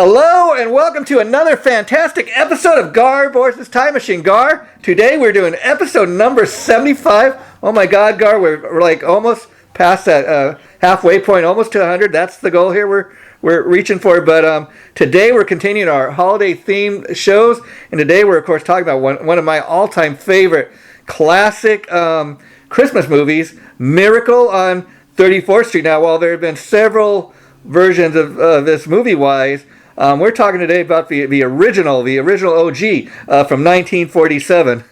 Hello and welcome to another fantastic episode of Gar Borras' Time Machine. Gar, today we're doing episode number 75. Oh my God, Gar, we're like almost past that halfway point, almost to 100. That's the goal here we're reaching for. But today we're continuing our holiday themed shows, and today we're of course talking about one of my all-time favorite classic Christmas movies, Miracle on 34th Street. Now, while there have been several versions of this movie-wise, we're talking today about the original OG from 1947.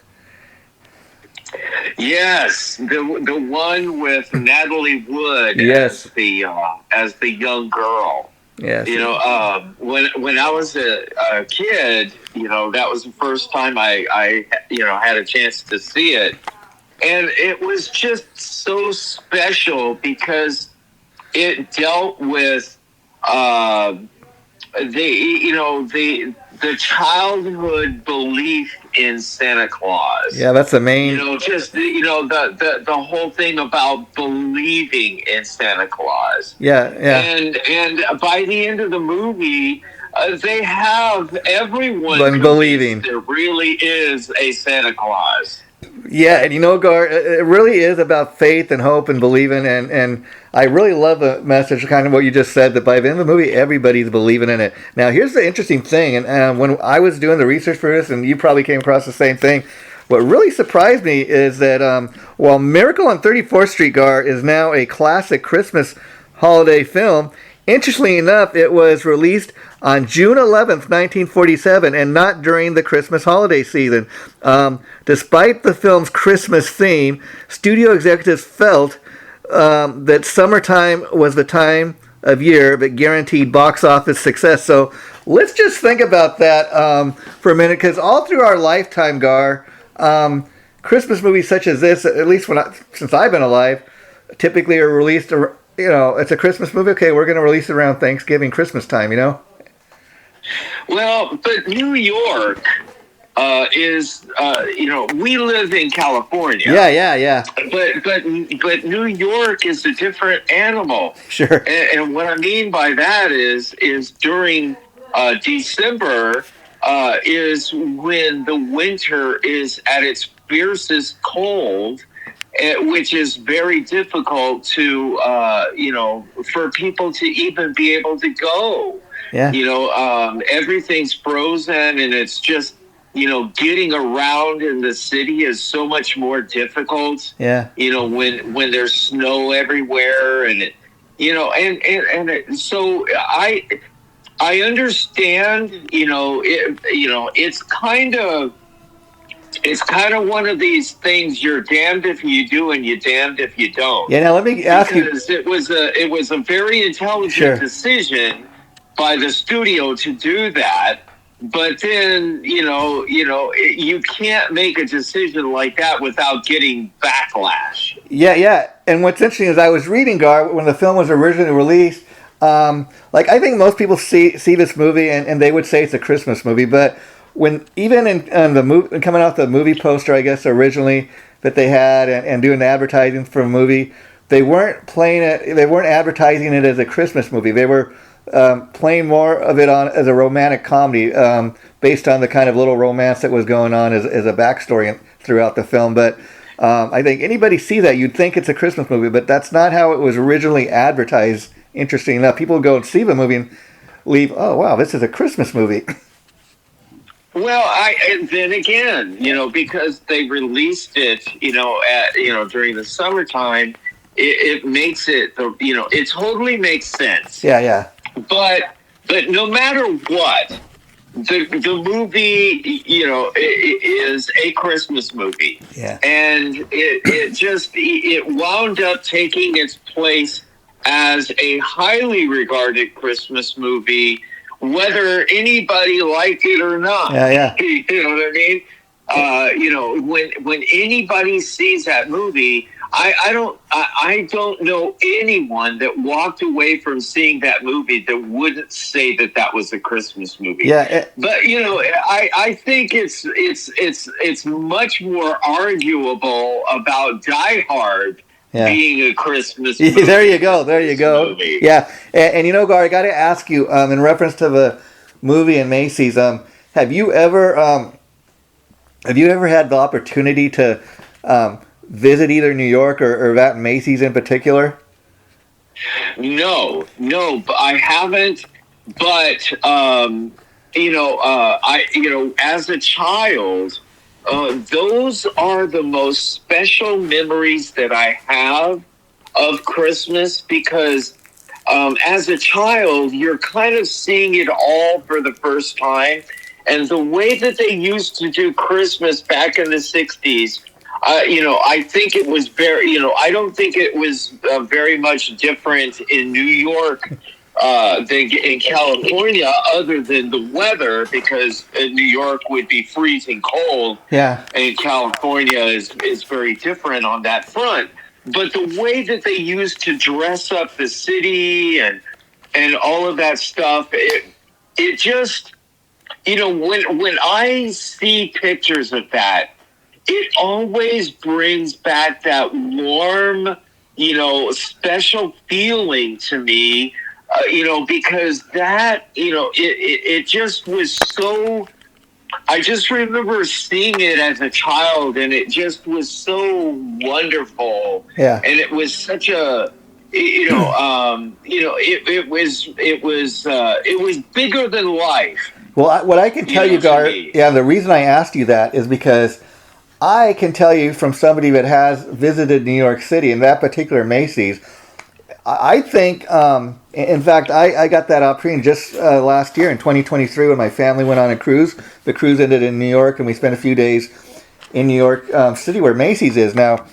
Yes, the one with Natalie Wood Yes. as the young girl. Yes. You know, when I was a kid, that was the first time I had a chance to see it, and it was just so special because it dealt with the childhood belief in Santa Claus. Yeah, that's the main. The whole thing about believing in Santa Claus. Yeah. And by the end of the movie, they have everyone believing there really is a Santa Claus. Yeah, and Gar, it really is about faith and hope and believing, and I really love the message, kind of what you just said, that by the end of the movie, everybody's believing in it. Now, here's the interesting thing, and when I was doing the research for this, and you probably came across the same thing, what really surprised me is that while Miracle on 34th Street, Gar, is now a classic Christmas holiday film, interestingly enough, it was released on June 11th, 1947, and not during the Christmas holiday season. Despite the film's Christmas theme, studio executives felt that summertime was the time of year that guaranteed box office success. So let's just think about that for a minute, because all through our lifetime, Gar, Christmas movies such as this, at least since I've been alive, typically are released. It's a Christmas movie. Okay, we're going to release it around Thanksgiving, Christmas time. Well, but New York is, we live in California. Yeah. But New York is a different animal. Sure. And what I mean by that is during December is when the winter is at its fiercest cold, which is very difficult to, for people to even be able to go. Yeah. Everything's frozen, and it's just, getting around in the city is so much more difficult. Yeah. When there's snow everywhere, and so I understand. It's kind of one of these things. You're damned if you do, and you're damned if you don't. Yeah. Now let me ask you. Because it was a very intelligent Sure. decision by the studio to do that, but then you can't make a decision like that without getting backlash. Yeah. And what's interesting is I was reading, Gar, when the film was originally released. I think most people see this movie and they would say it's a Christmas movie, but when even in the movie coming off the movie poster, I guess originally that they had and doing the advertising for a movie, they weren't playing it. They weren't advertising it as a Christmas movie. They were playing more of it on as a romantic comedy, based on the kind of little romance that was going on as a backstory throughout the film. But I think anybody see that, you'd think it's a Christmas movie, but that's not how it was originally advertised. Interesting enough, people go and see the movie and leave, oh wow, this is a Christmas movie. Well, then again, because they released it, during the summertime, it makes it, it totally makes sense. Yeah. But no matter what, the movie, is a Christmas movie. Yeah. And it wound up taking its place as a highly regarded Christmas movie, whether anybody liked it or not. Yeah. You know what I mean? When anybody sees that movie, I don't know anyone that walked away from seeing that movie that wouldn't say that was a Christmas movie. Yeah. But I think it's much more arguable about Die Hard being a Christmas movie. There you go. Movie. Yeah. And Gar, I got to ask you, in reference to movie and Macy's. Have you ever had the opportunity to visit either New York or that Macy's in particular? No, no, I haven't. But as a child, those are the most special memories that I have of Christmas because as a child, you're kind of seeing it all for the first time. And the way that they used to do Christmas back in the 60s, I think it was I don't think it was very much different in New York than in California, other than the weather, because New York would be freezing cold. Yeah. And California is very different on that front. But the way that they used to dress up the city and all of that stuff, it just, when I see pictures of that, it always brings back that warm, special feeling to me, because that, it just was so. I just remember seeing it as a child, and it just was so wonderful. Yeah. And it was such a, it was bigger than life. Well, what I can tell you, Gar, the reason I asked you that is because I can tell you from somebody that has visited New York City, in that particular Macy's, I think, in fact, I got that opportunity just last year in 2023 when my family went on a cruise. The cruise ended in New York, and we spent a few days in New York City where Macy's is. Now,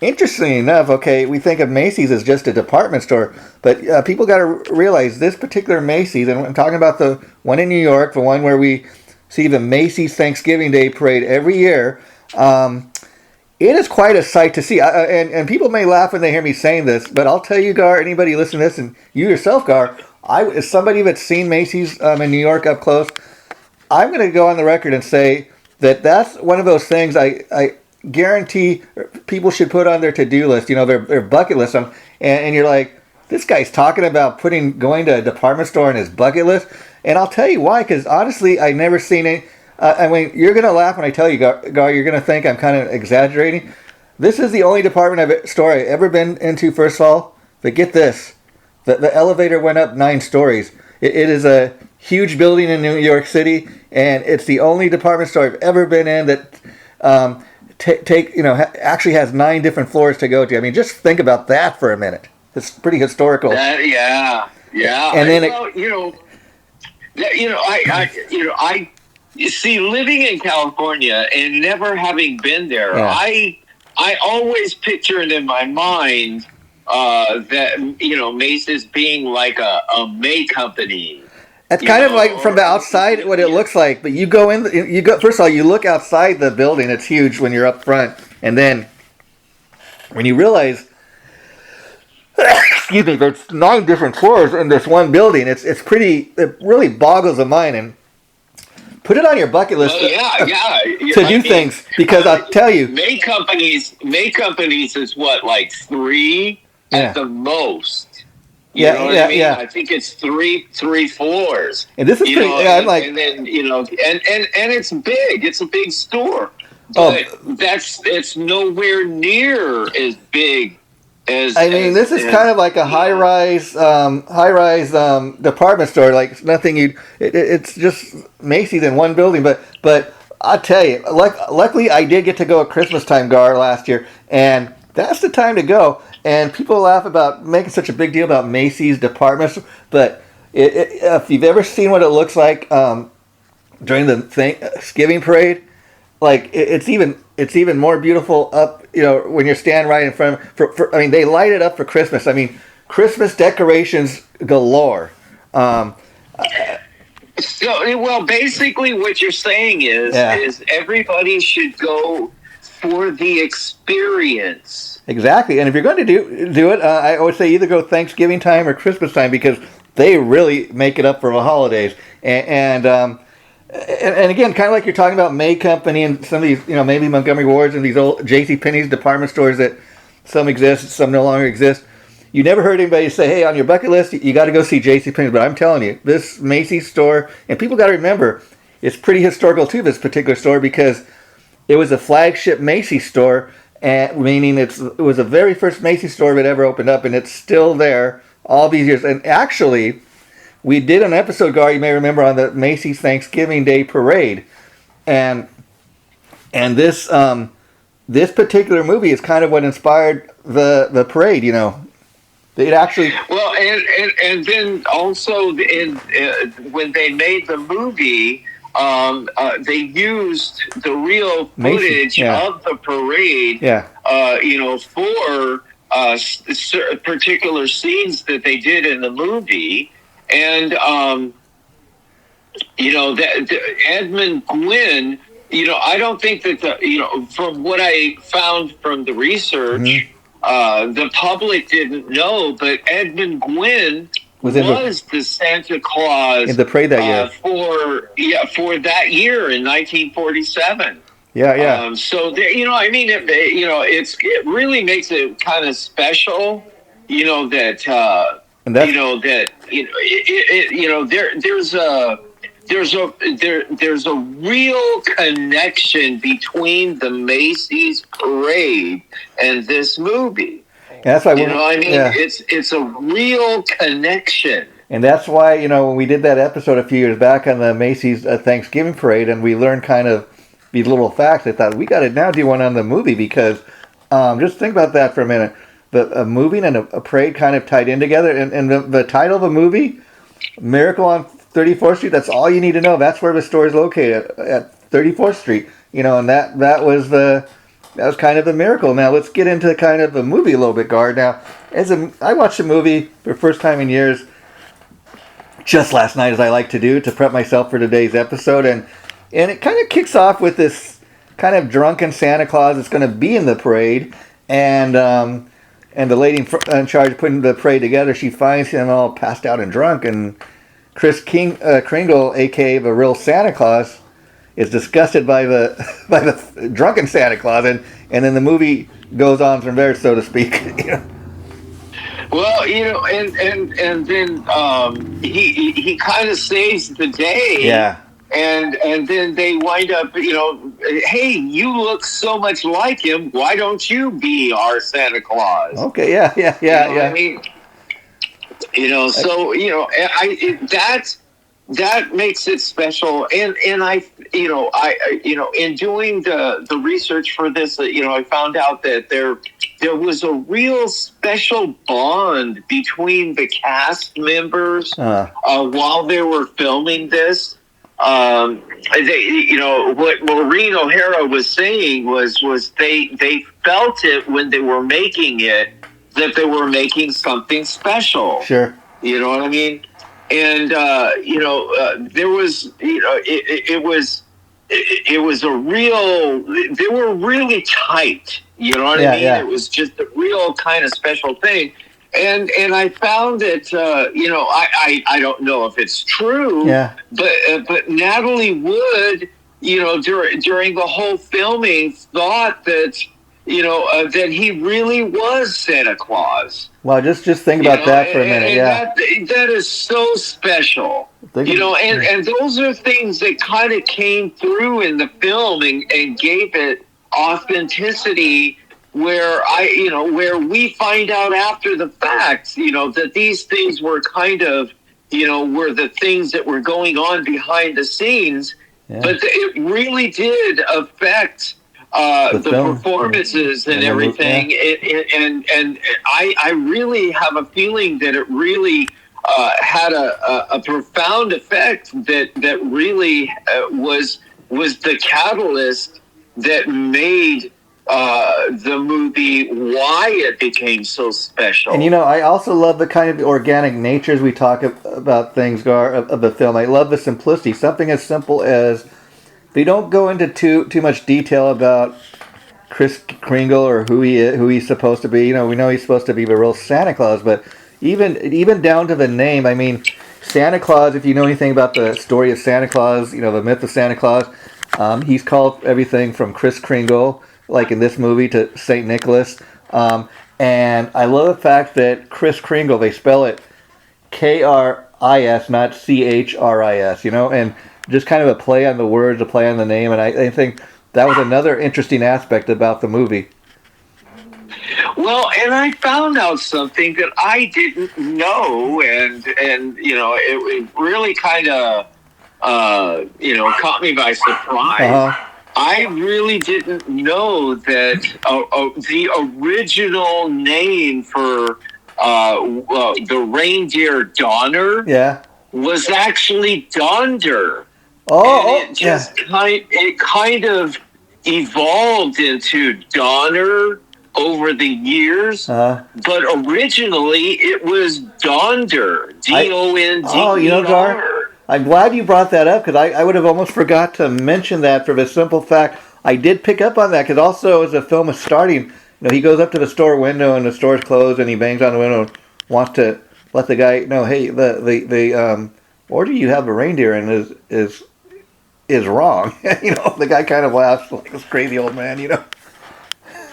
interestingly enough, okay, we think of Macy's as just a department store, but people got to realize this particular Macy's, and I'm talking about the one in New York, the one where we see the Macy's Thanksgiving Day Parade every year. It is quite a sight to see. And people may laugh when they hear me saying this, but I'll tell you, Gar, anybody listening to this, and you yourself, Gar, as somebody that's seen Macy's in New York up close, I'm going to go on the record and say that that's one of those things I guarantee people should put on their to-do list, their bucket list. And you're like, this guy's talking about going to a department store on his bucket list. And I'll tell you why, because honestly, I've never seen it. I mean, you're going to laugh when I tell you, Gar, you're going to think I'm kind of exaggerating. This is the only department store I've ever been into, first of all. But get this. The elevator went up 9 stories. It is a huge building in New York City, and it's the only department store I've ever been in that actually has 9 different floors to go to. I mean, just think about that for a minute. It's pretty historical. Yeah. And then You see, living in California and never having been there, I always pictured in my mind that Macy's being like a May company. It's kind of like from the outside what it looks like, but you go in. First of all, you look outside the building. It's huge when you're up front, and then when you realize, excuse me, there's 9 different floors in this one building. It really boggles the mind. And put it on your bucket list to do things, because I'll tell you, May companies is what, like 3 at the most. You know what I mean? I think it's three floors. And this is pretty. I'm like, and then and it's big. It's a big store, but it's nowhere near as big. This is kind of like a high-rise department store. Like nothing it's just Macy's in one building. But I'll tell you, luckily I did get to go at Christmas time, Gar, last year, and that's the time to go. And people laugh about making such a big deal about Macy's departments, but if you've ever seen what it looks like during the Thanksgiving parade, like it's even more beautiful up, when you're standing right in front of, they light it up for Christmas. I mean, Christmas decorations galore. Basically what you're saying is everybody should go for the experience. Exactly. And if you're going to do it, I would say either go Thanksgiving time or Christmas time, because they really make it up for the holidays. And again, kind of like you're talking about May Company and some of these, maybe Montgomery Wards and these old JCPenney's department stores that some exist, some no longer exist. you never heard anybody say, hey, on your bucket list, you got to go see J.C. Penney's. But I'm telling you, this Macy's store, and people got to remember, it's pretty historical too, this particular store, because it was a flagship Macy's store, meaning it was the very first Macy's store that ever opened up, and it's still there all these years. And actually, we did an episode, Gar, you may remember, on the Macy's Thanksgiving Day Parade. And this this particular movie is kind of what inspired the parade, you know. It actually... Well, and then also when they made the movie, they used the real footage of the parade, you know, for particular scenes that they did in the movie. And, you know, Edmund Gwynn, you know, I don't think that, you know, from what I found from the research, the public didn't know, but Edmund Gwynn was the Santa Claus in the parade that year for that year in 1947. So there, you know, I mean, you know, it really makes it kind of special, you know, that you know that you know there's a real connection between the Macy's parade and this movie. And that's why, you know, I mean, it's a real connection. And that's why, you know, when we did that episode a few years back on the Macy's Thanksgiving parade, and we learned kind of these little facts, I thought we got to now do one on the movie, because just think about that for a minute. A movie and a parade kind of tied in together, and the title of a movie, Miracle on 34th Street, that's all you need to know. That's where the store is located, at 34th Street. You know, and that was kind of the miracle. Now let's get into kind of the movie a little bit, Gar. Now, I watched the movie for the first time in years, just last night, as I like to do, to prep myself for today's episode, and it kind of kicks off with this kind of drunken Santa Claus that's going to be in the parade, and the lady in charge of putting the parade together, she finds him all passed out and drunk, and Kris Kringle, a.k.a. the real Santa Claus, is disgusted by the drunken Santa Claus, and then the movie goes on from there, so to speak. You know? Well, you know, and then he kind of saves the day. Yeah. And then they wind up, you know, hey, you look so much like him. Why don't you be our Santa Claus? Okay, yeah. You know, I mean, you know, so, you know, that makes it special. And I, you know, in doing the research for this, you know, I found out that there was a real special bond between the cast members while they were filming this. You know, what Maureen O'Hara was saying was they felt it when they were making it, that they were making something special. Sure. You know what I mean? And you know, there was, you know, it was a real. They were really tight. You know what I mean? It was just a real kind of special thing. And I found that, you know, I don't know if it's true, but Natalie Wood, you know, during the whole filming, thought that, you know, that he really was Santa Claus. Well, just think about that for a minute. And that is so special. You know, and those are things that kind of came through in the film and gave it authenticity, where where we find out after the fact, you know, that these things were kind of, you know, were the things that were going on behind the scenes, but it really did affect the performances and everything. And I really have a feeling that it really had a profound effect that really was the catalyst that made the movie, why it became so special. And you know, I also love the kind of organic natures we talk about things, Gar, of the film. I love the simplicity. Something as simple as they don't go into too much detail about Kris Kringle or who he's supposed to be. You know, we know he's supposed to be the real Santa Claus, but even down to the name. I mean, Santa Claus. If you know anything about the story of Santa Claus, you know the myth of Santa Claus. He's called everything from Kris Kringle, like in this movie, to Saint Nicholas. And And I love the fact that Kris Kringle, they spell it Kris, not Chris, and just kind of a play on the words, a play on the name. And I think that was another interesting aspect about the movie. Well, and I found out something that I didn't know, and it really kind of caught me by surprise. Uh-huh. I really didn't know that the original name for the reindeer Donner was actually Donder. Oh, and it kind of evolved into Donner over the years, but originally it was Donder, D-O-N-D-E-R. Oh, Gar, I'm glad you brought that up, because I would have almost forgot to mention that, for the simple fact I did pick up on that, because also as the film is starting, he goes up to the store window and the store's closed, and he bangs on the window and wants to let the guy know, hey, the order you have a reindeer in is wrong. The guy kind of laughs like this crazy old man.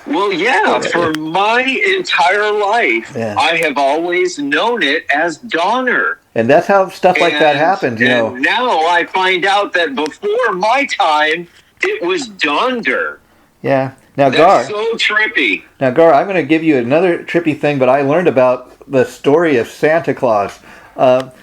Well, yeah, for my entire life, I have always known it as Donner. And that's how stuff like that happens, And now I find out that before my time, it was Donder. Yeah. Now, That's so trippy. Now, Gar, I'm going to give you another trippy thing, but I learned about the story of Santa Claus. I'd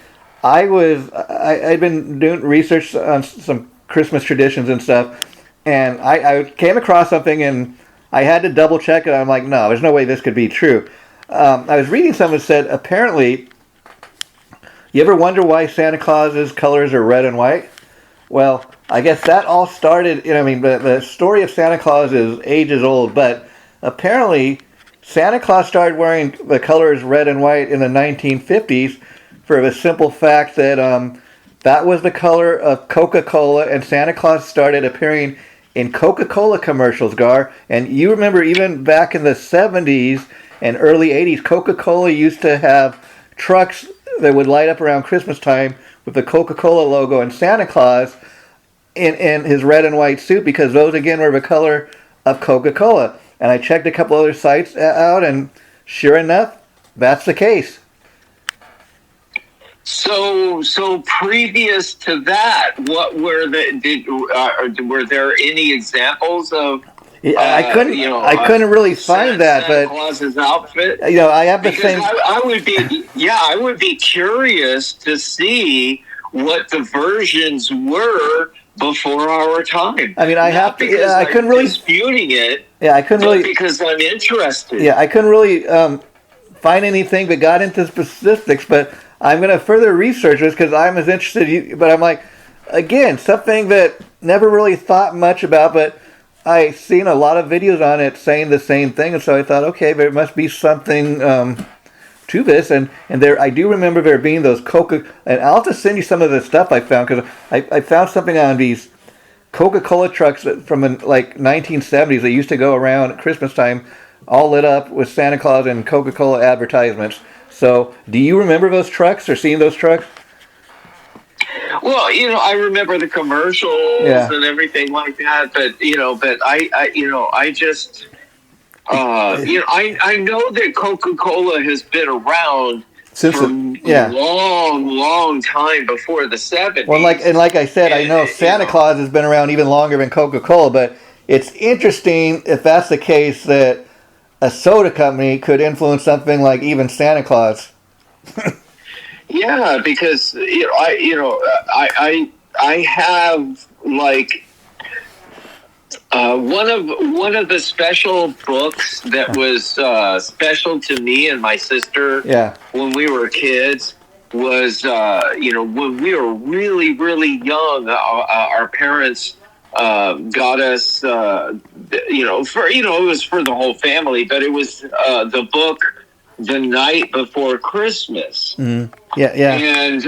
been doing research on some Christmas traditions and stuff, and I came across something, and I had to double check it. I'm like, no, there's no way this could be true. I was reading something that said, apparently, you ever wonder why Santa Claus's colors are red and white? Well, I guess that all started, the story of Santa Claus is ages old, but apparently Santa Claus started wearing the colors red and white in the 1950s for the simple fact that that was the color of Coca-Cola, and Santa Claus started appearing in Coca-Cola commercials, Gar. And you remember even back in the 70s and early 80s, Coca-Cola used to have trucks that would light up around Christmas time with the Coca-Cola logo and Santa Claus in his red and white suit, because those, again, were the color of Coca-Cola. And I checked a couple other sites out, and sure enough, that's the case. So previous to that, what were were there any examples of? I couldn't really find that, Santa but Claus's outfit. I have the same. I would be curious to see what the versions were before our time. I mean, I couldn't really disputing it. Yeah, I couldn't really, because I'm interested. Yeah, I couldn't really find anything that got into specifics, but I'm going to further research this because I'm as interested. But I'm like, again, something that never really thought much about, but I seen a lot of videos on it saying the same thing, and so I thought, okay, there must be something to this. And there, I do remember there being those and I'll just send you some of the stuff I found, because I found something on these Coca-Cola trucks from the 1970s. They used to go around at Christmas time, all lit up with Santa Claus and Coca-Cola advertisements. So, do you remember those trucks or seeing those trucks? Well, I remember the commercials and everything like that, but I just, I know that Coca-Cola has been around since for a long time before the 70s. Well, like I said, I know Santa Claus has been around even longer than Coca-Cola, but it's interesting if that's the case that a soda company could influence something like even Santa Claus. Yeah, because I have one of the special books that was special to me and my sister when we were kids was when we were really, really young, our parents got us it was for the whole family, but it was the book The Night Before Christmas. Mm. Yeah. And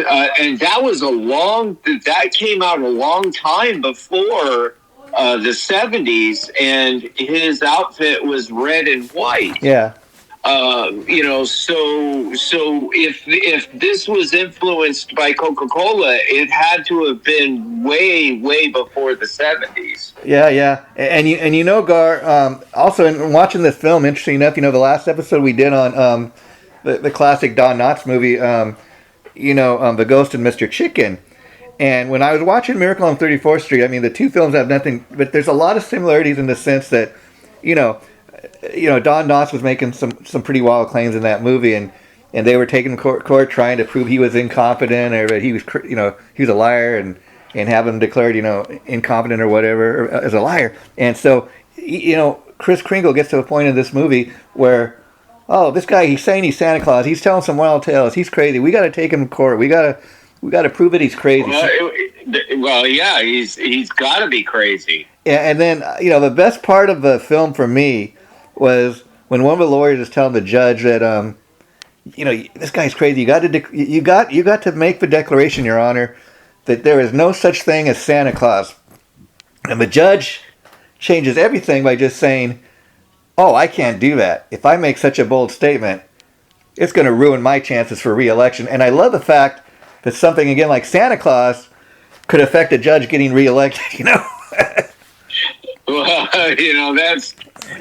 that came out a long time before the 70s, and his outfit was red and white. Yeah. So if this was influenced by Coca-Cola, it had to have been way before the 70s. Yeah, yeah, and you know, Gar. Also, in watching this film, interesting enough, you know, the last episode we did on the classic Don Knotts movie, The Ghost and Mr. Chicken. And when I was watching Miracle on 34th Street, I mean, the two films have nothing, but there's a lot of similarities in the sense that, you know, Don Knotts was making some pretty wild claims in that movie, and they were taking court trying to prove he was incompetent or that he was, he was a liar, and have him declared, incompetent or whatever as a liar. And so, Kris Kringle gets to a point in this movie where, oh, this guy, he's saying he's Santa Claus. He's telling some wild tales. He's crazy. We got to take him to court. We got to prove that he's crazy. Well, yeah, he's got to be crazy. Yeah, and then the best part of the film for me was when one of the lawyers is telling the judge that this guy's crazy. You got to make the declaration, Your Honor, that there is no such thing as Santa Claus. And the judge changes everything by just saying, "Oh, I can't do that. If I make such a bold statement, it's going to ruin my chances for re-election." And I love the fact that something again like Santa Claus could affect a judge getting re-elected. Well,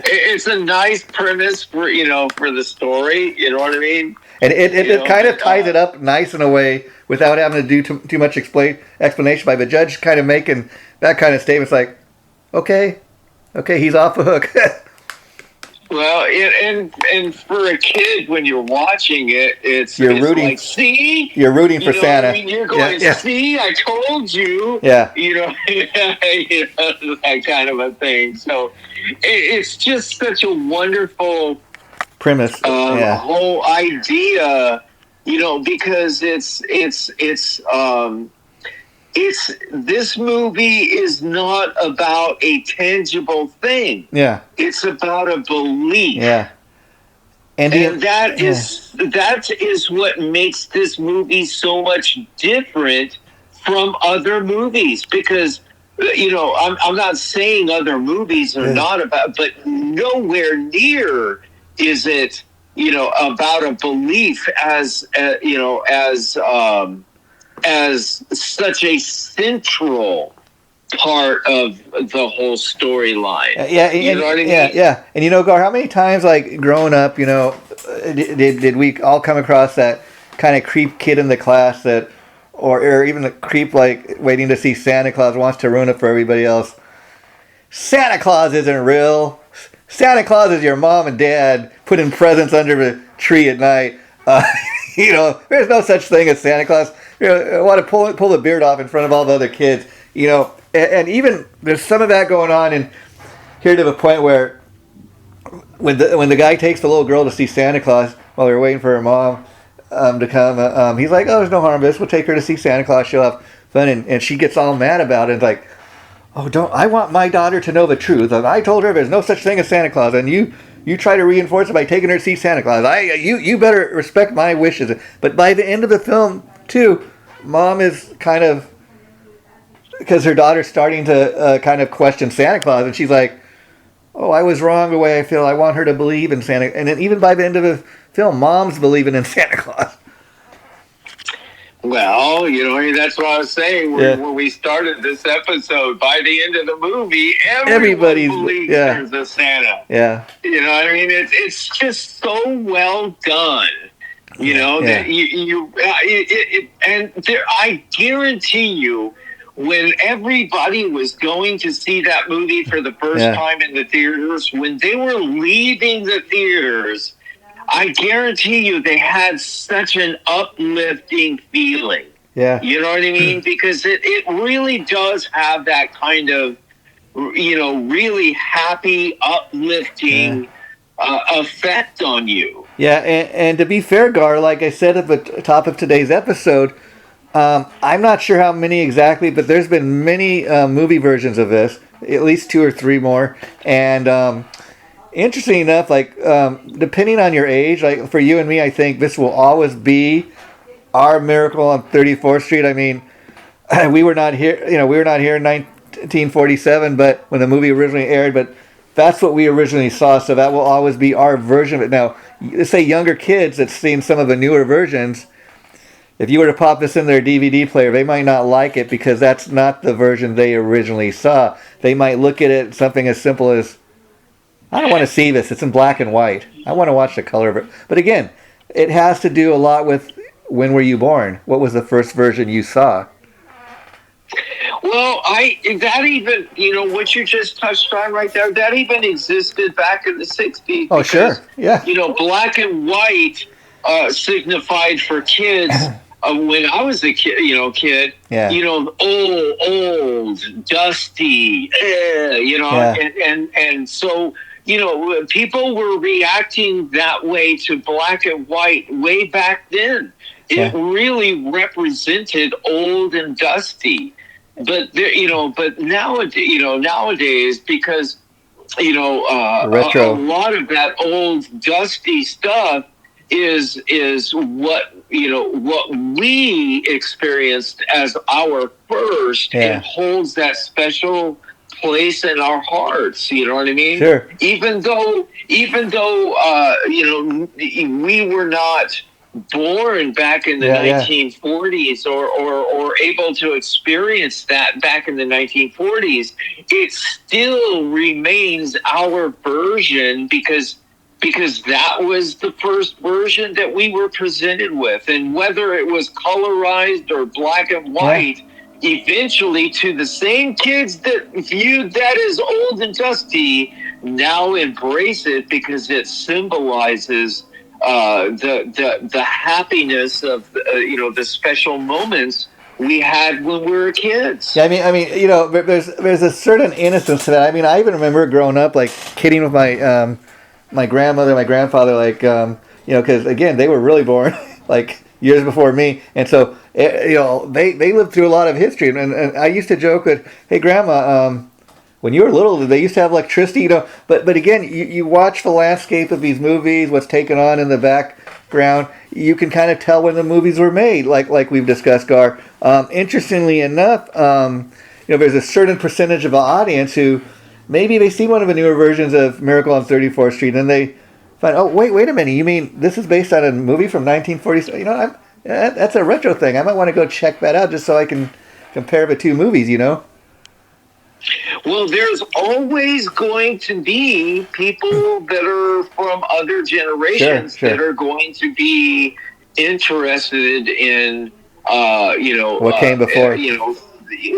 it's a nice premise for the story. You know what I mean? And it kind of ties it up nice in a way without having to do too much explanation by the judge kind of making that kind of statements like, okay, he's off the hook. Well, and for a kid, when you're watching it, it's rooting. Like, see, you're rooting for Santa. I mean? You're going, see, I told you. Yeah. That kind of a thing. So it's just such a wonderful premise. Whole idea, because it's this movie is not about a tangible thing. Yeah. It's about a belief. Yeah. And that is what makes this movie so much different from other movies, because I'm not saying other movies are not about, but nowhere near is it about a belief as such a central part of the whole storyline. Yeah. And Gar, how many times, like growing up, did we all come across that kind of creep kid in the class that, or even the creep like waiting to see Santa Claus wants to ruin it for everybody else? Santa Claus isn't real. Santa Claus is your mom and dad putting presents under the tree at night. There's no such thing as Santa Claus. I want to pull the beard off in front of all the other kids. And even there's some of that going on in here to the point where when the guy takes the little girl to see Santa Claus while they're waiting for her mom to come, he's like, "Oh, there's no harm in this. We'll take her to see Santa Claus. She'll have fun." And she gets all mad about it. It's like, "Oh, I want my daughter to know the truth. I told her there's no such thing as Santa Claus, and you try to reinforce it by taking her to see Santa Claus. You better respect my wishes." But by the end of the film, too, Mom is kind of, because her daughter's starting to kind of question Santa Claus, and she's like, "Oh, I was wrong the way I feel. I want her to believe in Santa." And then even by the end of the film, Mom's believing in Santa Claus. Well, that's what I was saying when we started this episode. By the end of the movie, everybody believes there's a Santa. Yeah. You know what I mean? It's just so well done. That I guarantee you, when everybody was going to see that movie for the first time in the theaters, when they were leaving the theaters, I guarantee you they had such an uplifting feeling. Yeah. You know what I mean? Because it really does have that kind of, really happy, uplifting effect on you. Yeah, and to be fair, Gar, like I said at the top of today's episode, I'm not sure how many exactly, but there's been many movie versions of this, at least 2 or 3 more. And interesting enough, like depending on your age, like for you and me, I think this will always be our Miracle on 34th Street. I mean, we were not here in 1947, but when the movie originally aired, but that's what we originally saw. So that will always be our version of it. Now, let's say younger kids that's seen some of the newer versions. If you were to pop this in their DVD player, they might not like it because that's not the version they originally saw. They might look at it something as simple as, I don't want to see this. It's in black and white. I want to watch the color of it. But again, it has to do a lot with when were you born? What was the first version you saw? Well, that even, what you just touched on right there, that even existed back in the 60s. Oh, sure. Yeah. Black and white signified for kids. When I was a kid, yeah. Old, dusty, and so, people were reacting that way to black and white way back then. It really represented old and dusty. But but nowadays, because retro. a lot of that old dusty stuff is what we experienced as our first, and holds that special place in our hearts. You know what I mean? Sure. Even though we were not born back in the 1940s or able to experience that back in the 1940s, it still remains our version because that was the first version that we were presented with. And whether it was colorized or black and white, eventually to the same kids that viewed that as old and dusty now embrace it because it symbolizes the happiness of the special moments we had when we were kids. Yeah, I mean, there's a certain innocence to that. I mean, I even remember growing up, like kidding with my grandmother, my grandfather, like because again, they were really born like years before me, and so they lived through a lot of history. And I used to joke with, hey, Grandma, when you were little, they used to have electricity, But again, you watch the landscape of these movies, what's taken on in the background. You can kind of tell when the movies were made, like we've discussed, Gar. Interestingly enough, there's a certain percentage of the audience who maybe they see one of the newer versions of Miracle on 34th Street, and they find, oh, wait a minute, you mean this is based on a movie from 1940s? That's a retro thing. I might want to go check that out just so I can compare the two movies, Well, there's always going to be people that are from other generations that are going to be interested in, what came before.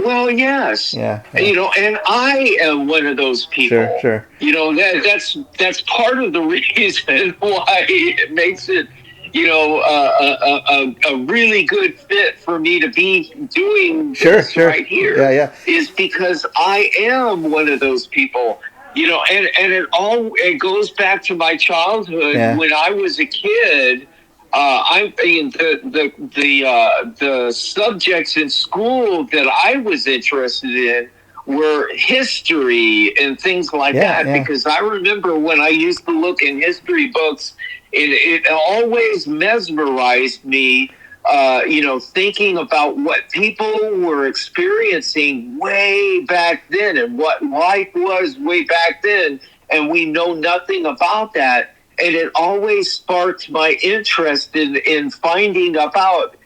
Well, yes. Yeah. And I am one of those people. Sure. That's part of the reason why it makes it, a really good fit for me to be doing this right here. Yeah. Is because I am one of those people. And it goes back to my childhood when I was a kid. The subjects in school that I was interested in were history and things like that. Because I remember when I used to look in history books, it always mesmerized me, thinking about what people were experiencing way back then and what life was way back then. And we know nothing about that. And it always sparked my interest in finding out about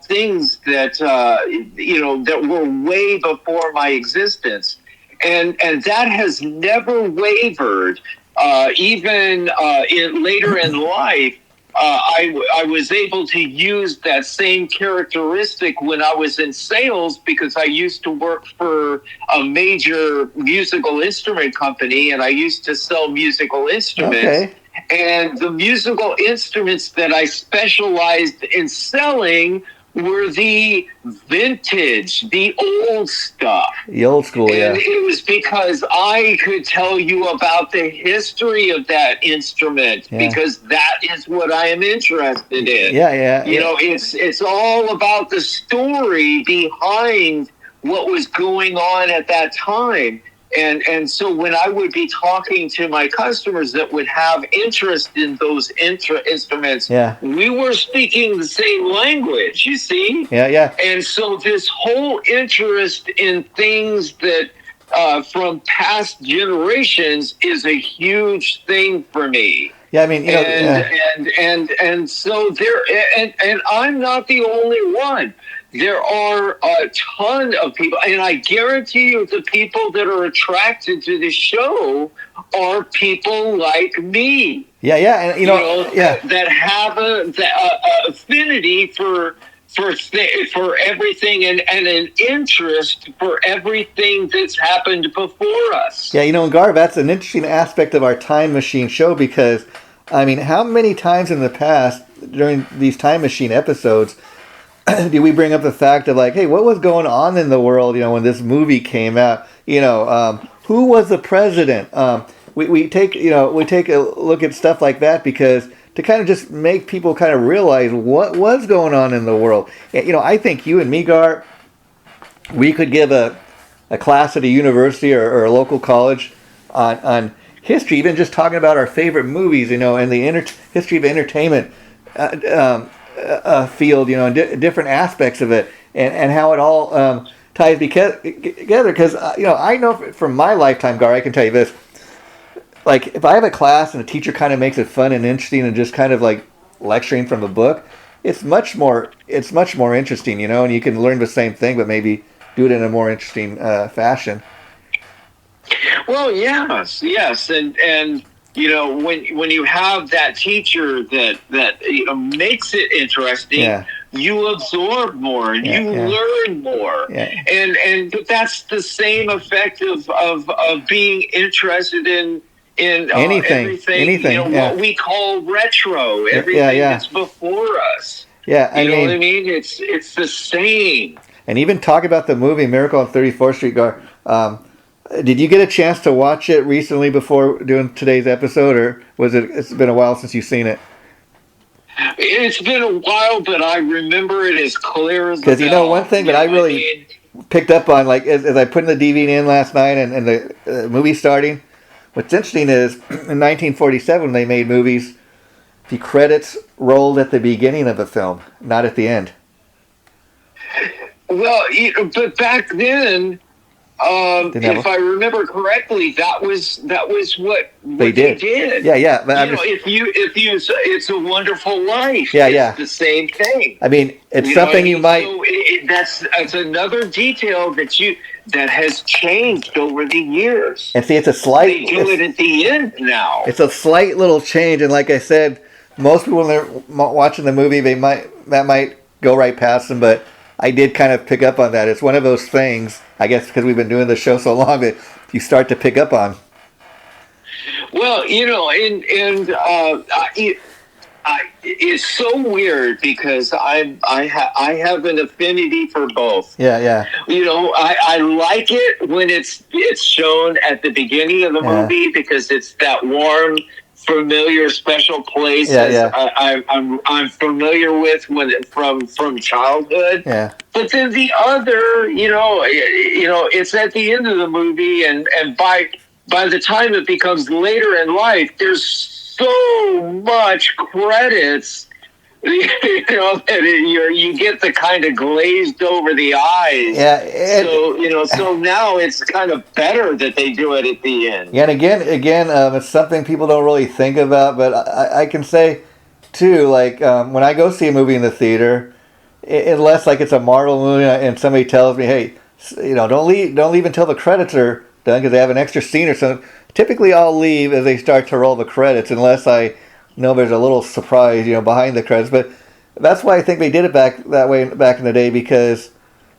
things that, that were way before my existence. And that has never wavered. Even later in life, I was able to use that same characteristic when I was in sales because I used to work for a major musical instrument company and I used to sell musical instruments. Okay. And the musical instruments that I specialized in selling were the vintage, the old stuff. The old school, and it was because I could tell you about the history of that instrument because that is what I am interested in. It's all about the story behind what was going on at that time. And so when I would be talking to my customers that would have interest in those instruments, we were speaking the same language, you see? Yeah. And so this whole interest in things that from past generations is a huge thing for me. Yeah, I mean, you know, And so there, and I'm not the only one. There are a ton of people, and I guarantee you, the people that are attracted to the show are people like me. yeah, yeah, and you know, yeah, that have a affinity for everything and an interest for everything that's happened before us. yeah. You know, Gar, that's an interesting aspect of our time machine show because, I mean, how many times in the past during these time machine episodes do we bring up the fact of like, hey, what was going on in the world? You know, when this movie came out, you know, who was the president? We take a look at stuff like that because to kind of just make people kind of realize what was going on in the world. And, you know, I think you and me, Gar, we could give a class at a university or a local college on history, even just talking about our favorite movies, you know, and the history of entertainment field, you know, and different aspects of it, and how it all ties together. Because you know, I know from my lifetime, Gar, I can tell you this: like if I have a class and a teacher kind of makes it fun and interesting and just kind of like lecturing from a book, it's much more interesting, you know, and you can learn the same thing, but maybe do it in a more interesting fashion. Well, yes, and you know, when you have that teacher that you know, makes it interesting, Yeah. you absorb more and you learn more, and that's the same effect of being interested in anything, you know, what we call retro, everything that's before us. Yeah, I you know mean, what I mean? It's the same. And even talk about the movie Miracle on 34th Street, Gar. Did you get a chance to watch it recently before doing today's episode, or was it? It's been a while since you've seen it. It's been a while, but I remember it as clear as because you know one thing that I really picked up on, like as I put in the DVD in last night and the movie starting. What's interesting is in 1947 they made movies. The credits rolled at the beginning of a film, not at the end. Well, but back then, if I remember correctly, that was what they did. Yeah. But if you, It's a Wonderful Life. It's the same thing. I mean, it's something you might. So that's another detail that has changed over the years. And see, it's a slight. They do it at the end now. It's a slight little change, and like I said, most people when they're watching the movie, that might go right past them, but I did kind of pick up on that. It's one of those things, I guess, because we've been doing the show so long that you start to pick up on. Well, you know, it's so weird because I have an affinity for both. Yeah. You know, I like it when it's shown at the beginning of the movie because it's that warm, familiar, special place. I'm familiar with from childhood. Yeah. But then the other, you know, it's at the end of the movie, and by the time it becomes later in life, there's so much credits, you know, that you get the kind of glazed over the eyes. Yeah. So now it's kind of better that they do it at the end. Yeah, and again, it's something people don't really think about, but I can say, too, like, when I go see a movie in the theater, unless, like, it's a Marvel movie and somebody tells me, hey, you know, don't leave until the credits are done because they have an extra scene or something. Typically, I'll leave as they start to roll the credits unless I know there's a little surprise, you know, behind the credits. But that's why I think they did it back that way back in the day, because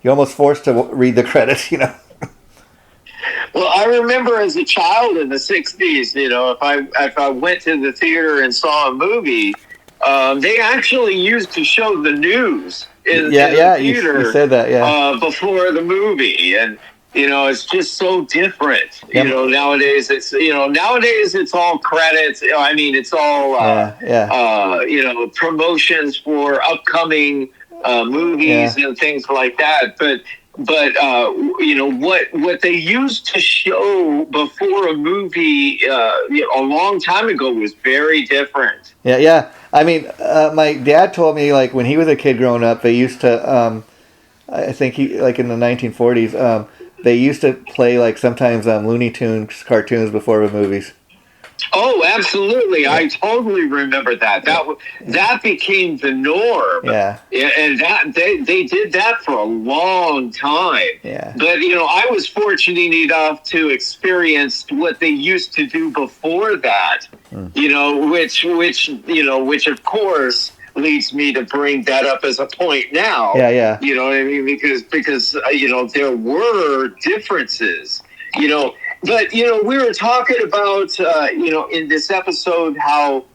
you're almost forced to read the credits, you know. Well, I remember as a child in the 60s, you know, if I went to the theater and saw a movie, they actually used to show the news in the theater. You said that, before the movie, and you know, it's just so different. Yep. You know, nowadays it's all credits. I mean, it's all you know, promotions for upcoming movies and things like that. But you know, what they used to show before a movie a long time ago was very different. Yeah. I mean, my dad told me, like, when he was a kid growing up, they used to, I think he, like in the 1940s, they used to play like sometimes Looney Tunes cartoons before the movies. Oh, absolutely! Yeah. I totally remember that. That became the norm. Yeah. And that they did that for a long time. Yeah. But I was fortunate enough to experience what they used to do before that. Which of course leads me to bring that up as a point now. Yeah, yeah. You know what I mean? Because there were differences. But we were talking about in this episode how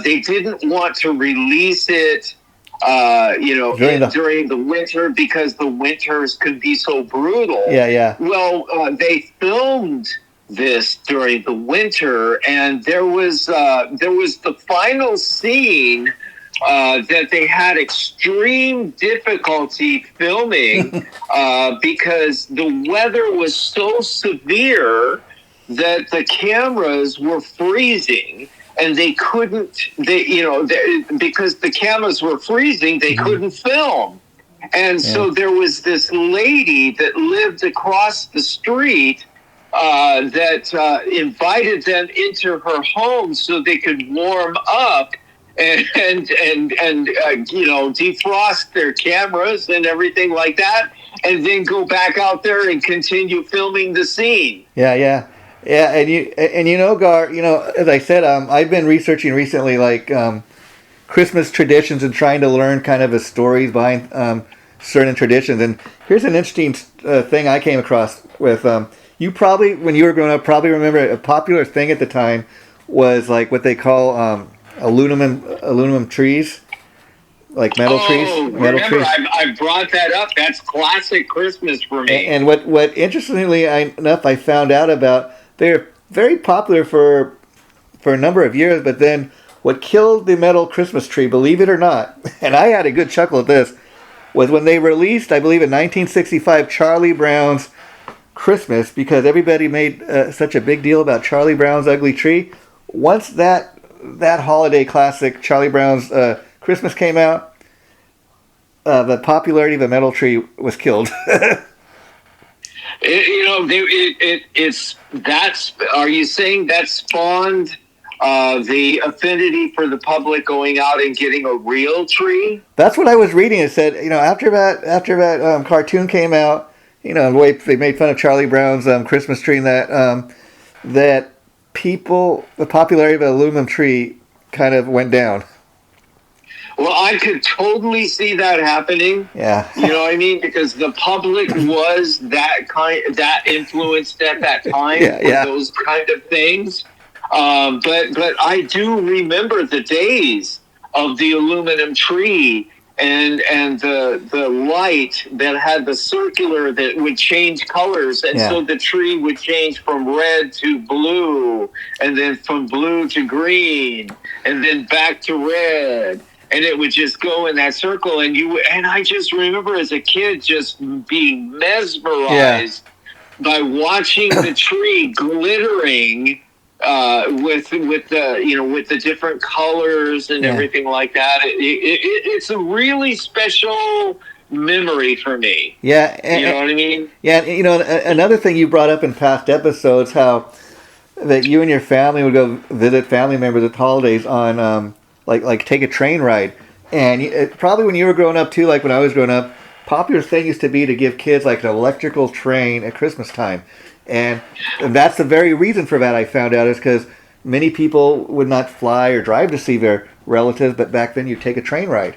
they didn't want to release it during the winter because the winters could be so brutal. Yeah, yeah. Well, they filmed this during the winter, and there was the final scene that they had extreme difficulty filming because the weather was so severe that the cameras were freezing, and they couldn't. Because the cameras were freezing, they couldn't film. And so there was this lady that lived across the street that invited them into her home so they could warm up and defrost their cameras and everything like that, and then go back out there and continue filming the scene. Yeah. And Gar, as I said, I've been researching recently like Christmas traditions and trying to learn kind of the stories behind certain traditions. And here's an interesting thing I came across with. You probably, when you were growing up, probably remember a popular thing at the time was like what they call aluminum trees, like metal trees. I brought that up. That's classic Christmas for me. And what interestingly enough, I found out about, they're very popular for a number of years, but then what killed the metal Christmas tree, believe it or not, and I had a good chuckle at this, was when they released, I believe in 1965, Charlie Brown's Christmas, because everybody made such a big deal about Charlie Brown's Ugly Tree. Once that holiday classic, Charlie Brown's Christmas, came out, the popularity of the metal tree was killed. Are you saying that spawned the affinity for the public going out and getting a real tree? That's what I was reading. It said, after that cartoon came out, the way they made fun of Charlie Brown's Christmas tree, and that the popularity of the aluminum tree kind of went down. Well, I could totally see that happening. Yeah. You know what I mean? Because the public was that influenced at that time with those kind of things. But I do remember the days of the aluminum tree and the light that had the circular that would change colors, and so the tree would change from red to blue, and then from blue to green, and then back to red. And it would just go in that circle, and I just remember as a kid just being mesmerized by watching the tree glittering with the different colors and everything like that. It's a really special memory for me. Yeah, you know what I mean. Yeah, another thing you brought up in past episodes, how that you and your family would go visit family members at the holidays on. Like take a train ride, and probably when you were growing up too, like when I was growing up, popular thing used to be to give kids like an electrical train at Christmas time, and that's the very reason for that. I found out is because many people would not fly or drive to see their relatives, but back then you take a train ride.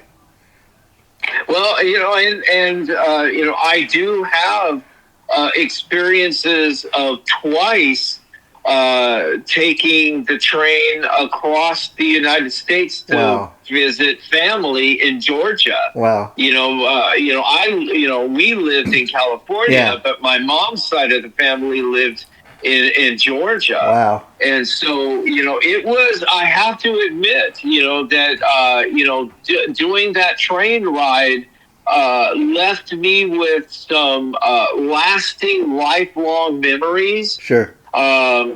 Well, I do have experiences of twice taking the train across the United States to visit family in Georgia. Wow. We lived in California, but my mom's side of the family lived in Georgia. Wow. And so, it was, I have to admit, that, doing that train ride left me with some lasting, lifelong memories. Sure. I'm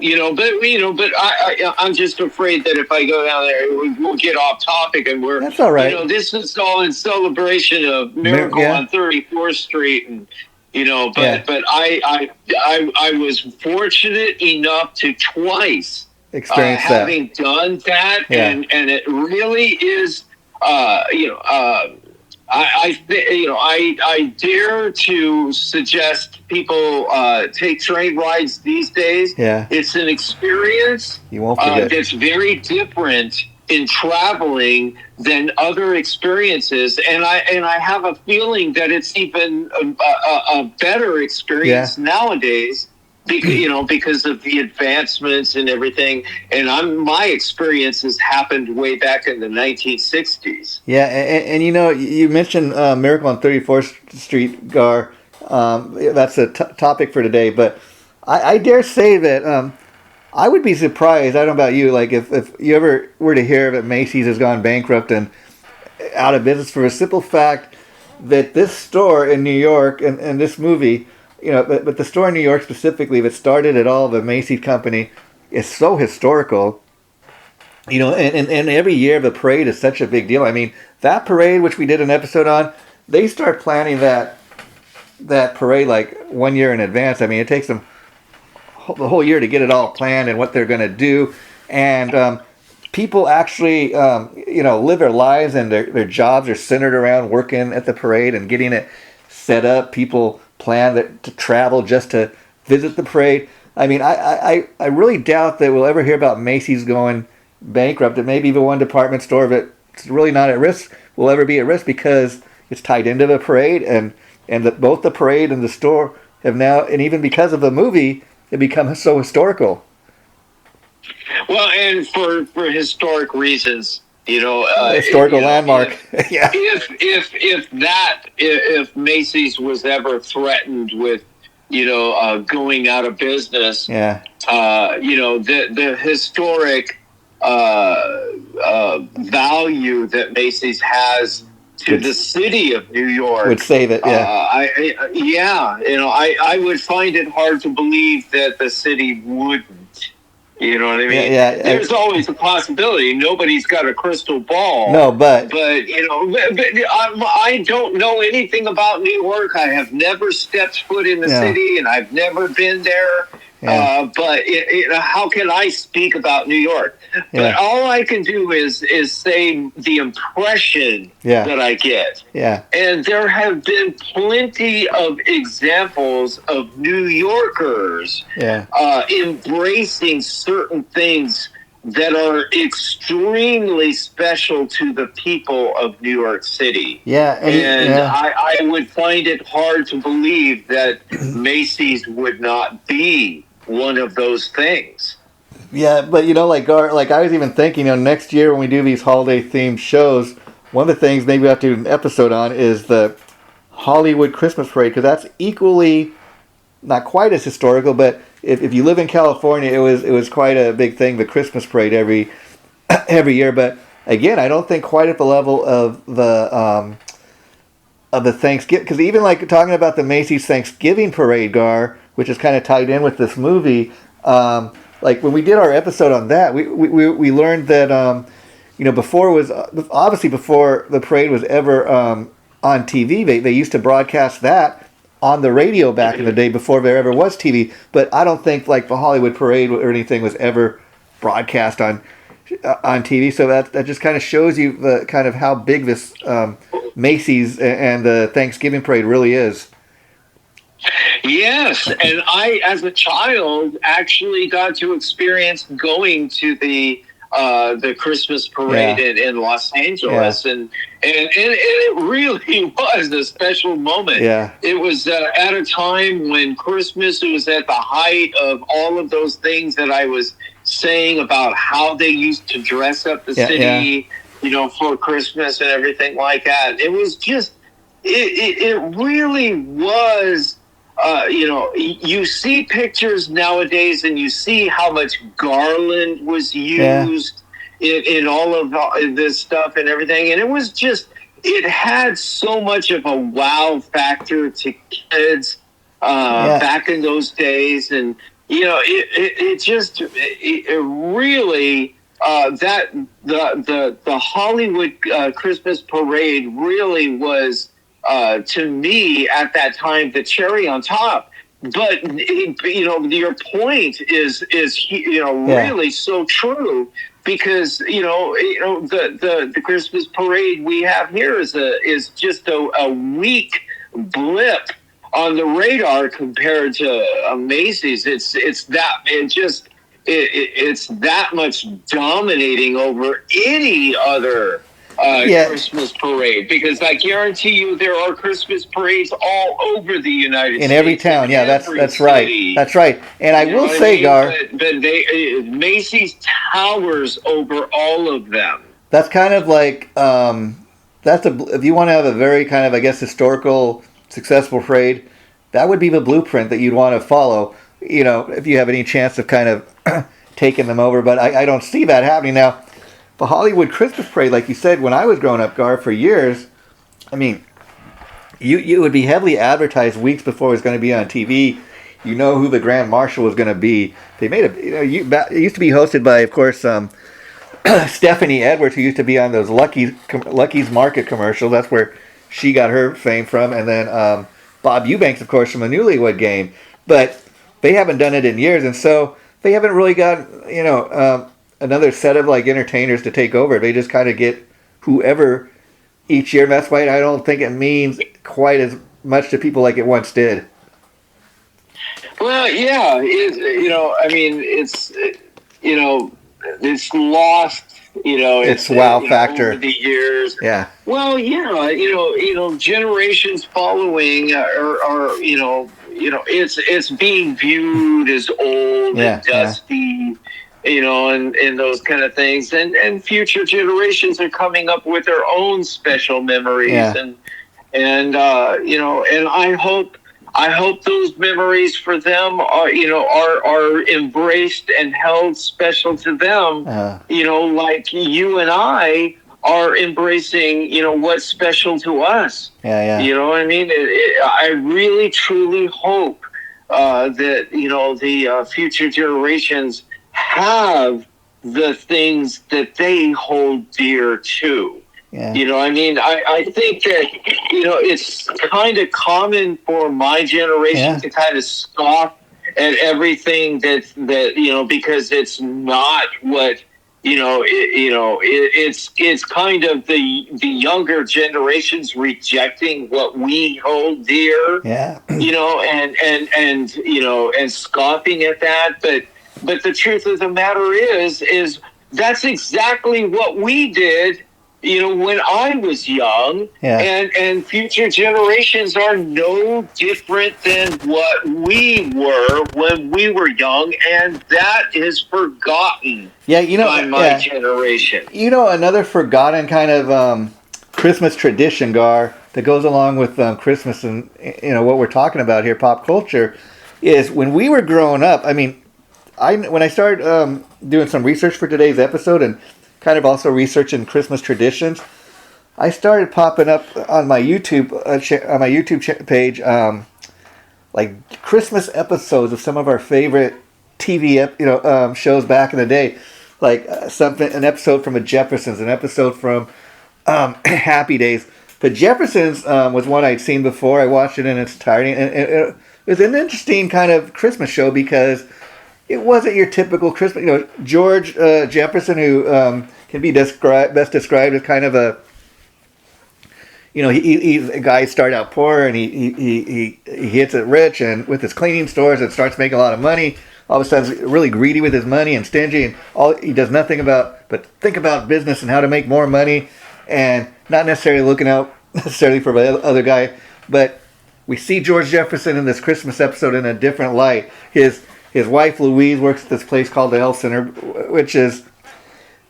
just afraid that if I go down there, we'll get off topic, and that's all right. This is all in celebration of Miracle on 34th Street, and Yeah. but I was fortunate enough to twice Experience that. having done that, Yeah. and it really is, I dare to suggest people take train rides these days. Yeah. It's an experience You won't forget. that's very different in traveling than other experiences, and I have a feeling that it's even a better experience nowadays because of the advancements and everything. And my experiences happened way back in the 1960s. Yeah, and you mentioned Miracle on 34th Street, Gar. That's a topic for today, but I dare say that I would be surprised. I don't know about you. Like if you ever were to hear that Macy's has gone bankrupt and out of business for a simple fact that this store in New York and this movie, but the store in New York specifically that started it all, the Macy's company, is so historical. And every year the parade is such a big deal. I mean, that parade, which we did an episode on, they start planning that parade like 1 year in advance. I mean, it takes them the whole year to get it all planned and what they're going to do. And people actually, live their lives, and their jobs are centered around working at the parade and getting it set up. People plan to travel just to visit the parade. I mean, I really doubt that we'll ever hear about Macy's going bankrupt. And maybe even one department store that's really not at risk will ever be at risk because it's tied into the parade, and both the parade and the store have now, and even because of the movie, it become so historical. Well, and for historic reasons, historical landmark. Yeah. If Macy's was ever threatened with going out of business, Yeah. The historic value that Macy's has to the city of New York would save it. Yeah. I would find it hard to believe that the city wouldn't. You know what I mean? Yeah. There's always a possibility. Nobody's got a crystal ball. No, but I don't know anything about New York. I have never stepped foot in the city, and I've never been there. Yeah. But how can I speak about New York? But all I can do is say the impression that I get. Yeah. And there have been plenty of examples of New Yorkers embracing certain things that are extremely special to the people of New York City. Yeah. I would find it hard to believe that Macy's would not be one of those things. Yeah, but like Gar, like I was even thinking, next year when we do these holiday themed shows, one of the things maybe we have to do an episode on is the Hollywood Christmas Parade, because that's equally not quite as historical, but if you live in California, it was quite a big thing, the Christmas Parade every year. But again, I don't think quite at the level of the Thanksgiving, because even like talking about the Macy's Thanksgiving Parade, Gar, which is kind of tied in with this movie. Like when we did our episode on that, we learned that before the parade was ever on TV, they used to broadcast that on the radio back in the day before there ever was TV. But I don't think like the Hollywood Parade or anything was ever broadcast on TV. So that just kind of shows you the kind of how big this Macy's and the Thanksgiving Parade really is. Yes, and I, as a child, actually got to experience going to the Christmas parade in Los Angeles, and it really was a special moment. Yeah, it was at a time when Christmas was at the height of all of those things that I was saying about how they used to dress up the city, for Christmas and everything like that. It was just, it really was. You see pictures nowadays and you see how much garland was used in all of this stuff and everything. And it had so much of a wow factor to kids back in those days. And, it really, the Hollywood Christmas parade really was to me at that time the cherry on top. But your point is really so true, because the Christmas parade we have here is just a weak blip on the radar compared to Macy's. It's that much dominating over any other Christmas parade, because I guarantee you there are Christmas parades all over the United States. In every town, yeah, that's right. That's right. And I will say, Gar, but Macy's towers over all of them. That's kind of like if you want to have a very kind of, I guess, historical successful parade, that would be the blueprint that you'd want to follow. If you have any chance of kind of taking them over, but I don't see that happening now. The Hollywood Christmas parade, like you said, when I was growing up, Gar, for years, I mean, you would be heavily advertised weeks before it was going to be on TV. You know who the Grand Marshal was going to be. They made it used to be hosted by, of course, Stephanie Edwards, who used to be on those Lucky's Market commercials. That's where she got her fame from. And then Bob Eubanks, of course, from the Newlywed Game. But they haven't done it in years, and so they haven't really got another set of like entertainers to take over. They just kind of get whoever each year. And that's why I don't think it means quite as much to people like it once did. Well, yeah, it's lost. Its wow factor over the years. Yeah. Well, yeah, generations following are it's being viewed as old and dusty. And those kind of things, and future generations are coming up with their own special memories, and I hope those memories for them are embraced and held special to them. Like you and I are embracing, what's special to us. You know what I mean? I really truly hope that the future generations have the things that they hold dear to. I think that it's kind of common for my generation to kind of scoff at everything that because it's not what it's kind of the younger generations rejecting what we hold dear. And scoffing at that, but the truth of the matter is that's exactly what we did, when I was young, and future generations are no different than what we were when we were young, and that is forgotten by my generation. Another forgotten kind of Christmas tradition, Gar, that goes along with Christmas and what we're talking about here, pop culture, is when we were growing up. I mean, when I started doing some research for today's episode and kind of also researching Christmas traditions, I started popping up on my YouTube page like Christmas episodes of some of our favorite TV shows back in the day, like an episode from the Jeffersons, an episode from Happy Days. The Jeffersons was one I'd seen before. I watched it in its entirety, and it was an interesting kind of Christmas show because it wasn't your typical Christmas. George Jefferson, who can be best described as kind of a, he's a guy who started out poor and he hits it rich, and with his cleaning stores and starts making a lot of money. All of a sudden, he's really greedy with his money and stingy, and he does nothing but think about business and how to make more money, and not necessarily looking out necessarily for the other guy. But we see George Jefferson in this Christmas episode in a different light. His wife Louise works at this place called the Health Center, which is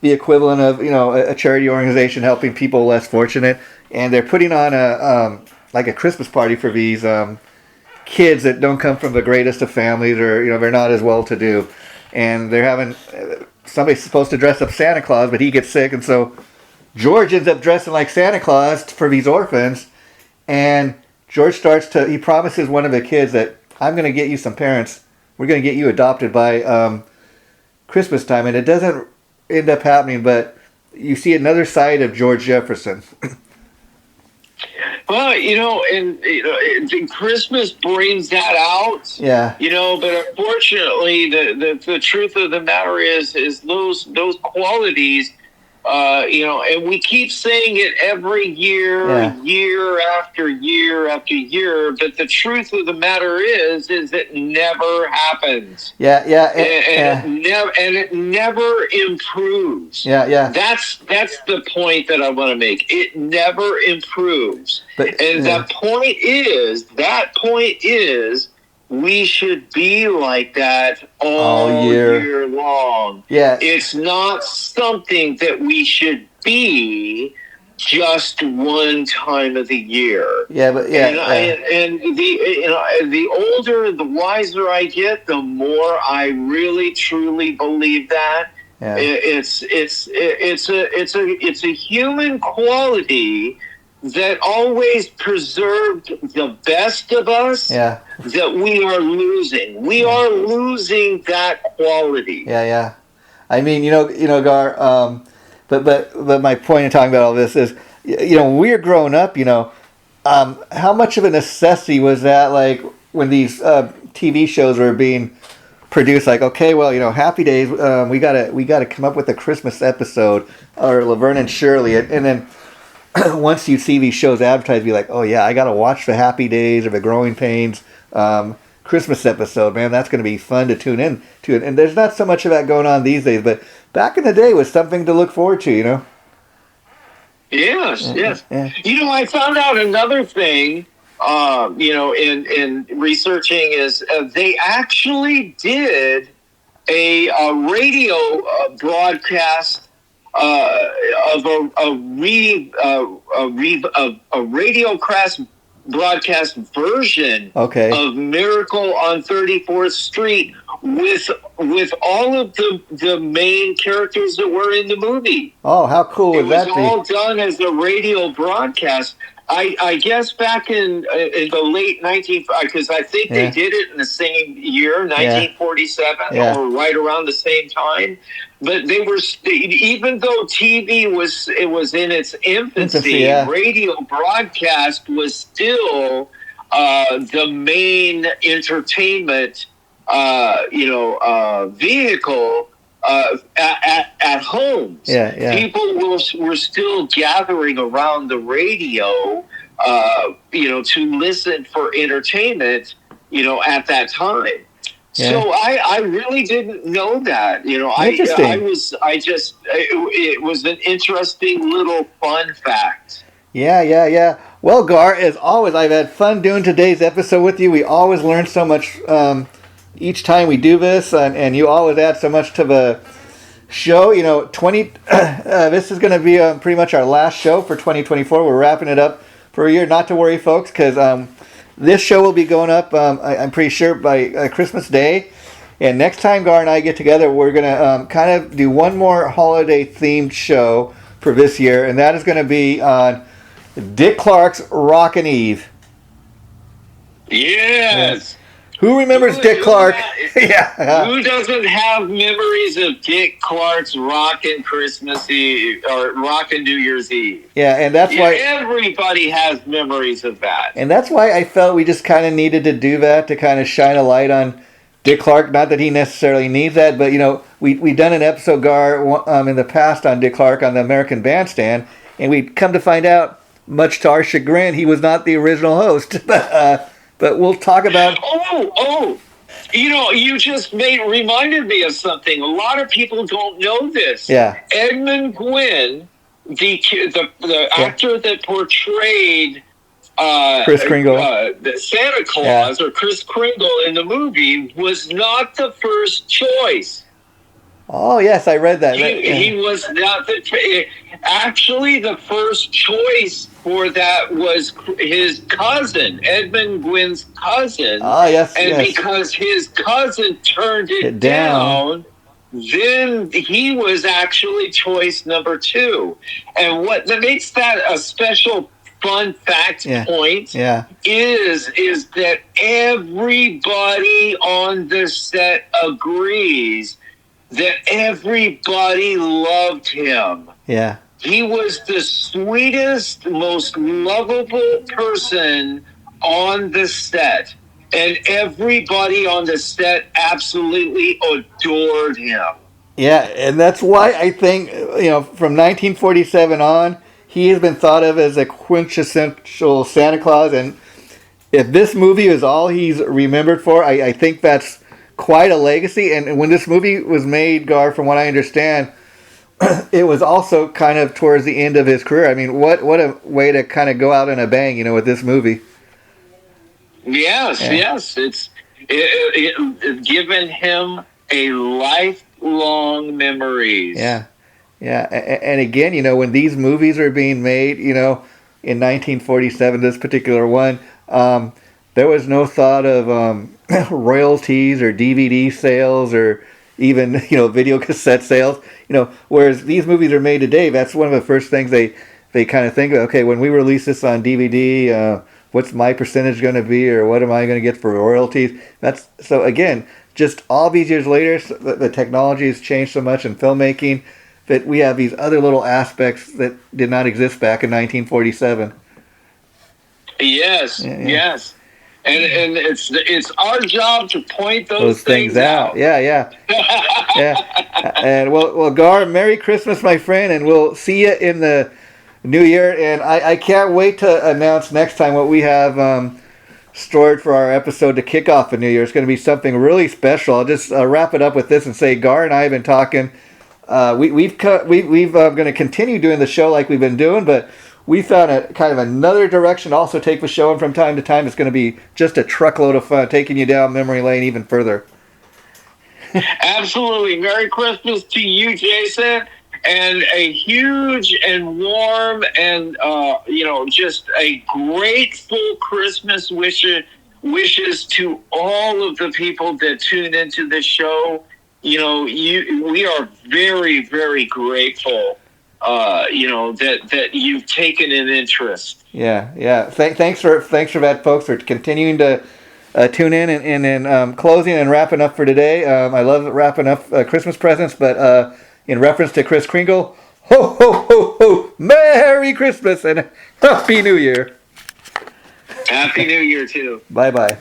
the equivalent of a charity organization helping people less fortunate. And they're putting on a Christmas party for these kids that don't come from the greatest of families, or they're not as well to do. And they're having somebody's supposed to dress up Santa Claus, but he gets sick, and so George ends up dressing like Santa Claus for these orphans. And George he promises one of the kids that I'm going to get you some parents. We're going to get you adopted by Christmas time. And it doesn't end up happening, but you see another side of George Jefferson. Well, and Christmas brings that out. Yeah. But unfortunately, the truth of the matter is those qualities. And we keep saying it every year, year after year after year. But the truth of the matter is it never happens. Yeah, yeah, it never improves. Yeah. That's the point that I want to make. It never improves. That point is. We should be like that all year long. Yeah. It's not something that we should be just one time of the year. Yeah, but And the older, the wiser I get, the more I really truly believe that. Yeah. It's a human quality that always preserved the best of us. Yeah. That we are losing. We are losing that quality. Yeah. I mean, Gar. But my point in talking about all this is, when we were growing up, how much of a necessity was that? Like when these TV shows were being produced, like, okay, well, Happy Days, we gotta come up with a Christmas episode, or Laverne and Shirley, and then. Once you see these shows advertised, be like, oh yeah, I gotta watch the Happy Days or the Growing Pains Christmas episode, man. That's gonna be fun to tune in to. And there's not so much of that going on these days, but back in the day was something to look forward to, Yes. Yeah. I found out another thing, in researching is they actually did a radio broadcast. Of a radio broadcast version of Miracle on 34th Street with all of the main characters that were in the movie. Oh, how cool would that be? It was all done as a radio broadcast. I guess back in the late 19... Because I think they did it in the same year, 1947, or right around the same time. But they were... Even though TV was in its infancy, radio broadcast was still the main entertainment vehicle at homes. People were still gathering around the radio, to listen for entertainment, at that time. So I really didn't know that. It was an interesting little fun fact. Yeah. Well, Gar, as always, I've had fun doing today's episode with you. We always learn so much each time we do this, and you always add so much to the show. This is going to be pretty much our last show for 2024. We're wrapping it up for a year. Not to worry, folks, because this show will be going up, I'm pretty sure, by Christmas Day. And next time Gar and I get together, we're going to kind of do one more holiday-themed show for this year, and that is going to be on Dick Clark's Rockin' Eve. Yes! Who remembers Dick Clark? Who doesn't have memories of Dick Clark's Rockin' Christmas Eve or Rockin' New Year's Eve? Yeah, and that's why everybody has memories of that. And that's why I felt we just kind of needed to do that to kind of shine a light on Dick Clark. Not that he necessarily needs that, but we done an episode, Gar, in the past on Dick Clark on the American Bandstand, and we come to find out, much to our chagrin, he was not the original host. But we'll talk about... You just reminded me of something. A lot of people don't know this. Yeah. Edmund Gwynn, the actor that portrayed Kris Kringle, the Santa Claus, or Kris Kringle in the movie, was not the first choice. Oh, yes, I read that. He was not actually the first choice for that was his cousin, Edmund Gwynn's cousin. Oh, yes, because his cousin turned it down, then he was actually choice number 2. And what that makes that a special fun fact point is that everybody on the set agrees that everybody loved him. Yeah. he was the sweetest, most lovable person on the set. And everybody on the set absolutely adored him. Yeah, and that's why I think, from 1947 on, he has been thought of as a quintessential Santa Claus. And if this movie is all he's remembered for, I think that's quite a legacy. And when this movie was made, Gar, from what I understand, it was also kind of towards the end of his career. I mean, what a way to kind of go out in a bang, with this movie. Yes, Yeah. yes. It's given him a lifelong memories. Yeah, yeah. And again, when these movies are being made, in 1947, this particular one, there was no thought of royalties or DVD sales or even video cassette sales. Whereas these movies are made today, that's one of the first things they kind of think of. Okay, when we release this on DVD, what's my percentage going to be, or what am I going to get for royalties? That's so again, just all these years later, the technology has changed so much in filmmaking that we have these other little aspects that did not exist back in 1947. Yes, Yeah. yes. And it's our job to point those things out. Yeah. Yeah. And well, Gar, Merry Christmas, my friend, and we'll see you in the new year. And I can't wait to announce next time what we have stored for our episode to kick off the new year. It's going to be something really special. I'll just wrap it up with this and say Gar and I have been talking. We've going to continue doing the show like we've been doing, but we found a kind of another direction to also take the show, and from time to time it's going to be just a truckload of fun, taking you down memory lane even further. Absolutely. Merry Christmas to you, Jason, and a huge and warm and just a grateful Christmas wishes to all of the people that tune into this show. We are very, very grateful. That you've taken an interest. Yeah. Thanks for that, folks, for continuing to tune in and in closing and wrapping up for today. I love wrapping up Christmas presents, but in reference to Kris Kringle, ho ho ho ho, Merry Christmas and Happy New Year. Happy New Year too. Bye.